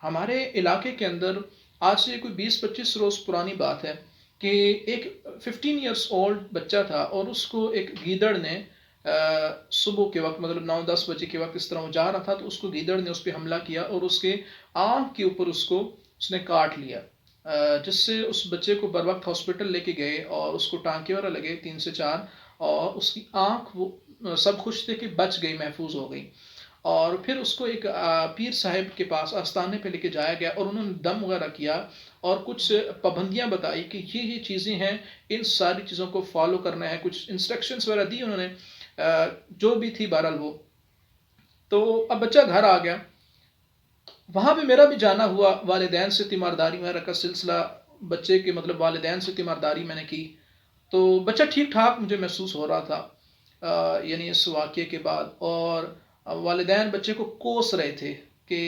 ہمارے علاقے کے اندر آج سے کوئی 20-25 روز پرانی بات ہے کہ ایک 15 ایئرس اولڈ بچہ تھا، اور اس کو ایک گیدڑ نے صبح کے وقت، مطلب 9-10 بجے کے وقت اس طرح وہ جا رہا تھا، تو اس کو گیدڑ نے اس پہ حملہ کیا اور اس کے آنکھ کے اوپر اس نے کاٹ لیا، جس سے اس بچے کو بر وقت ہاسپٹل لے کے گئے اور اس کو ٹانکے وغیرہ لگے 3 سے 4، اور اس کی آنکھ وہ سب خوش تھے کہ بچ گئی، محفوظ ہو گئی۔ اور پھر اس کو ایک پیر صاحب کے پاس آستانے پہ لے کے جایا گیا، اور انہوں نے دم وغیرہ کیا اور کچھ پابندیاں بتائی کہ یہ چیزیں ہیں، ان ساری چیزوں کو فالو کرنا ہے، کچھ انسٹرکشنز وغیرہ دی انہوں نے، جو بھی تھی بہرحال وہ۔ تو اب بچہ گھر آ گیا، وہاں پہ میرا بھی جانا ہوا، والدین سے تیمارداری وغیرہ کا سلسلہ، بچے کے مطلب والدین سے تیمارداری میں نے کی، تو بچہ ٹھیک ٹھاک مجھے محسوس ہو رہا تھا، یعنی اس واقعے کے بعد، اور والدین بچے کو کوس رہے تھے کہ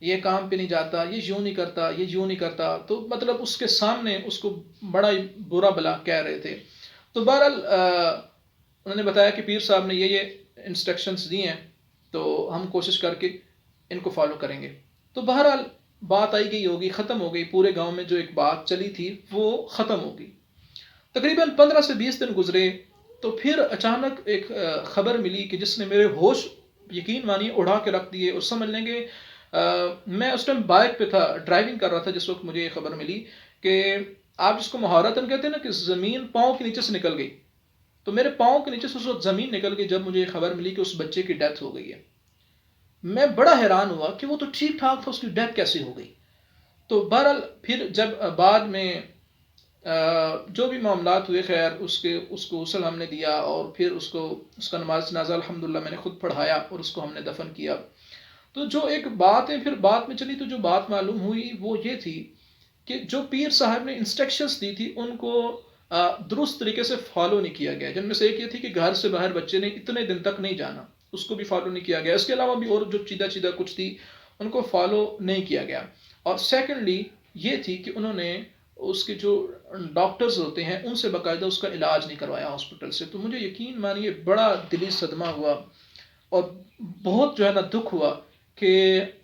یہ کام پہ نہیں جاتا، یہ یوں نہیں کرتا، یہ یوں نہیں کرتا، تو مطلب اس کے سامنے اس کو بڑا ہی برا بلا کہہ رہے تھے۔ تو بہرحال انہوں نے بتایا کہ پیر صاحب نے یہ انسٹرکشنز دی ہیں، تو ہم کوشش کر کے ان کو فالو کریں گے۔ تو بہرحال بات آئی گئی ہوگی، ختم ہو گئی، پورے گاؤں میں جو ایک بات چلی تھی وہ ختم ہو گئی۔ تقریباً 15 سے 20 دن گزرے، تو پھر اچانک ایک خبر ملی کہ جس نے میرے ہوش یقین مانیے اڑا کے رکھ دیے، اور سمجھ لیں گے میں اس ٹائم بائک پہ تھا، ڈرائیونگ کر رہا تھا جس وقت مجھے یہ خبر ملی کہ آپ جس کو مہارتن کہتے ہیں نا کہ زمین پاؤں کے نیچے سے نکل گئی، تو میرے پاؤں کے نیچے سے اس وقت زمین نکل گئی جب مجھے یہ خبر ملی کہ اس بچے کی ڈیتھ ہو گئی ہے۔ میں بڑا حیران ہوا کہ وہ تو ٹھیک ٹھاک تھا، اس کی ڈیتھ کیسے ہو گئی؟ تو بہرحال پھر جب بعد میں جو بھی معاملات ہوئے، خیر اس کو غسل ہم نے دیا، اور پھر اس کا نماز جنازہ الحمدللہ میں نے خود پڑھایا، اور اس کو ہم نے دفن کیا۔ تو جو ایک بات ہے پھر بعد میں چلی، تو جو بات معلوم ہوئی وہ یہ تھی کہ جو پیر صاحب نے انسٹرکشنز دی تھی ان کو درست طریقے سے فالو نہیں کیا گیا، جن میں سے ایک یہ تھی کہ گھر سے باہر بچے نے اتنے دن تک نہیں جانا، اس کو بھی فالو نہیں کیا گیا۔ اس کے علاوہ بھی اور جو چیدہ کچھ تھی ان کو فالو نہیں کیا گیا۔ اور سیکنڈلی یہ تھی کہ انہوں نے اس کے جو ڈاکٹرز ہوتے ہیں ان سے باقاعدہ اس کا علاج نہیں کروایا ہاسپٹل سے۔ تو مجھے یقین مانیے بڑا دلی صدمہ ہوا، اور بہت جو ہے نا دکھ ہوا کہ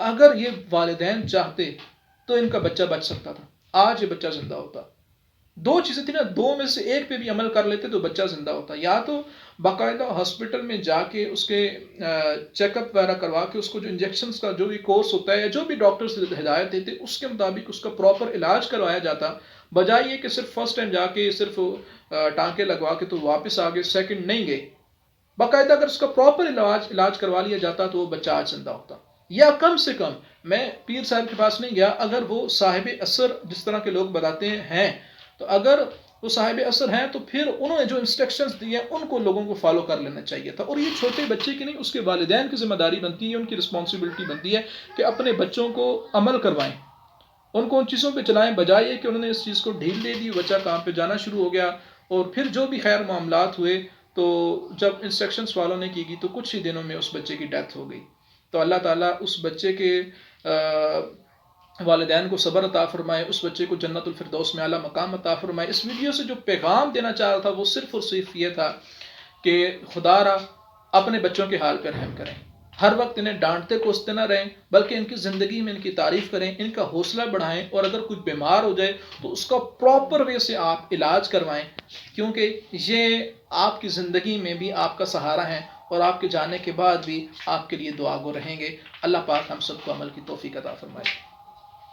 اگر یہ والدین چاہتے تو ان کا بچہ بچ سکتا تھا، آج یہ بچہ زندہ ہوتا۔ دو چیزیں تھیں نا، دو میں سے ایک پہ بھی عمل کر لیتے تو بچہ زندہ ہوتا، یا تو باقاعدہ ہاسپٹل میں جا کے اس کے چیک اپ وغیرہ کروا کے اس کو جو انجیکشنز کا جو بھی کورس ہوتا ہے، جو بھی ڈاکٹرز ہدایت دیتے اس کے مطابق اس کا پراپر علاج کروایا جاتا، بجائے یہ کہ صرف فرسٹ ٹائم جا کے صرف ٹانکے لگوا کے تو واپس آ گئے، سیکنڈ نہیں گئے۔ باقاعدہ اگر اس کا پراپر علاج کروا لیا جاتا تو وہ بچہ آج زندہ ہوتا، یا کم سے کم میں پیر صاحب کے پاس نہیں گیا، اگر وہ صاحب اثر جس طرح کے لوگ بتاتے ہیں تو اگر وہ صاحب اثر ہیں تو پھر انہوں نے جو انسٹرکشنز دی ہیں ان کو لوگوں کو فالو کر لینا چاہیے تھا۔ اور یہ چھوٹے بچے کی نہیں، اس کے والدین کی ذمہ داری بنتی ہے، ان کی رسپانسبلٹی بنتی ہے کہ اپنے بچوں کو عمل کروائیں، ان کو ان چیزوں پہ چلائیں، بجائے کہ انہوں نے اس چیز کو ڈھیل دے دی، بچہ کام پہ جانا شروع ہو گیا، اور پھر جو بھی خیر معاملات ہوئے تو جب انسٹرکشنز فالو نہیں کی گئی تو کچھ ہی دنوں میں اس بچے کی ڈیتھ ہو گئی۔ تو اللہ تعالیٰ اس بچے کے والدین کو صبر عطا فرمائے، اس بچے کو جنت الفردوس میں اعلیٰ مقام عطا فرمائے۔ اس ویڈیو سے جو پیغام دینا چاہ رہا تھا وہ صرف اور صرف یہ تھا کہ خدا را اپنے بچوں کے حال پر رحم کریں، ہر وقت انہیں ڈانٹتے کوستے نہ رہیں، بلکہ ان کی زندگی میں ان کی تعریف کریں، ان کا حوصلہ بڑھائیں، اور اگر کوئی بیمار ہو جائے تو اس کا پراپر وے سے آپ علاج کروائیں، کیونکہ یہ آپ کی زندگی میں بھی آپ کا سہارا ہیں، اور آپ کے جانے کے بعد بھی آپ کے لیے دعا گو رہیں گے۔ اللہ پاک ہم سب کو عمل کی توفیق عطا فرمائے۔